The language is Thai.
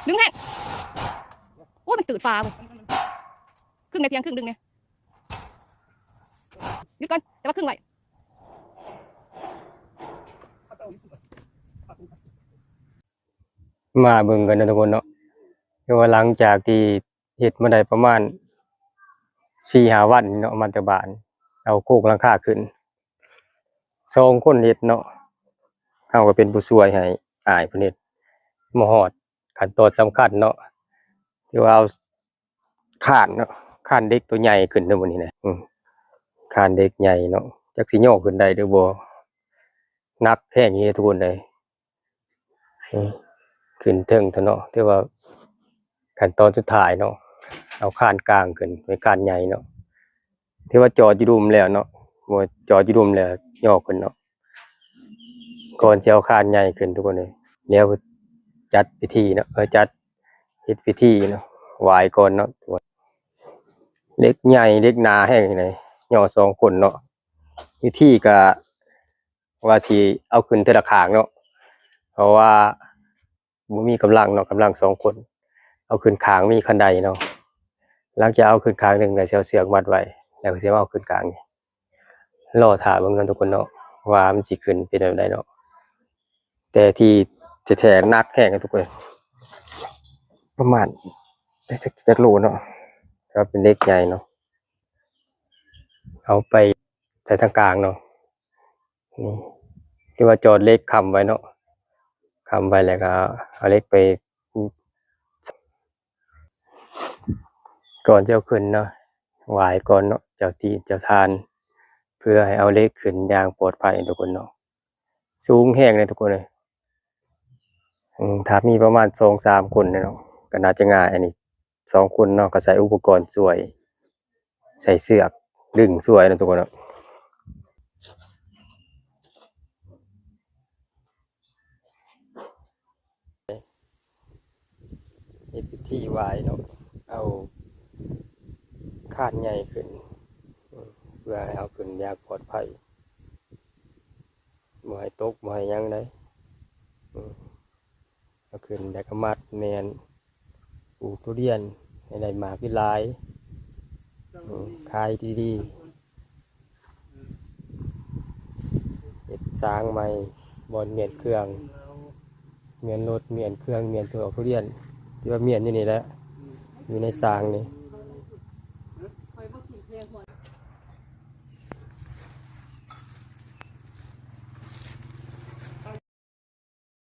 ดึงแห้งโอ้ยมันตื่นฟ้าเลยครึ่งในเพียงครึ่งดึงเนี่ยหยุดก่อนแต่ว่าครึ่งไว้มาเบิ่งกันนะทุกคนเนาะคือว่าหลังจากที่เฮ็ดมาได้ประมาณ4-5 วันเนาะมาแต่บ้านเอาโคกหลังคาขึ้น2 คนเฮ็ดเนาะเฮาก็เป็นผู้ช่วยให้อ้ายเพิ่นเฮ็ดมาฮอดขั้นตอนสำคัญเนาะที่ว่าเอาข่านเนาะข่านเด็กตัวใหญ่ขึ้นเด้อมื้อนี้นะข่านเด็กใหญ่เนาะจักสิย่อขึ้นได้หรือบ่หนักแท้งนี้ทุกคนเลยขึ้นเทิงเถาะเนาะที่ว่าขั้นตอนสุดท้ายเนาะเอาข่านกลางขึ้นเป็นข่านใหญ่เนาะที่ว่าจอดอยู่ดุมแล้วเนาะบ่จอดอยู่ดุมแล้วย่อขึ้นเนาะก่อนสิเอาข่านใหญ่ขึ้นทุกคนเลยแล้วจัดพิธีเนาะจัดเฮ็ดพิธีเนาะไหว้ก่อนเนาะเล็กใหญ่เล็กหนาแห้งเลยย่อ2 คนเนาะวิธีก็ว่าสิเอาขึ้นแต่ละข้างเนาะเพราะว่าบ่มีกำลังเนาะกำลัง2 คนเอาขึ้นข้างมีคันไดเนาะหลังจากเอาขึ้นข้างหนึงแล้วสิเอาเสือกมัดไว้แล้วก็สิเอาขึ้นข้างนี่รอท่าเบิ่งกันทุกคนเนาะว่ามันสิขึ้นเป็นแบบใดเนาะแต่ที่แท้ๆหนักแท้งกันทุกคนประมาณจักโลเนาะก็เป็นเล็กใหญ่เนาะเอาไปใส่ทางกลางเนาะนี่ที่ว่าจอดเล็กค้ำไว้เนาะค้ำไว้แล้วก็เอาเล็กไปก่อนจะเอาขึ้นเนาะไหว้ก่อนเนาะเจ้าที่เจ้าทานเพื่อให้เอาเล็กขึ้นอย่างปลอดภัยทุกคนเนาะสูงแห้งเลยทุกคนเลยถ้ามีประมาณ2-3 คนเนาะก็น่าจะง่ายอันนี้2 คนเนาะก็ใส่อุปกรณ์ช่วยใส่เสือกดึงช่วยนะทุกคนเนาะเฮ็ดพิธีไหว้เนาะเอาข่านใหญ่ขึ้นเพื่อให้เอาขึ้นอย่างปลอดภัยบ่ให้ตกบ่ให้หยังได้เอาขึ้นแล้วก็มัดแม่นปลูกทุเรียนให้ได้หมากหลายขายดีๆเฮ็ดสร้างใหม่บ่อนเมียนเครื่องเมียนรถเมียนเครื่องเมียนตัวทุเรียนที่ว่าเมียนอยู่นี่แหละอยู่ในสร้างนี่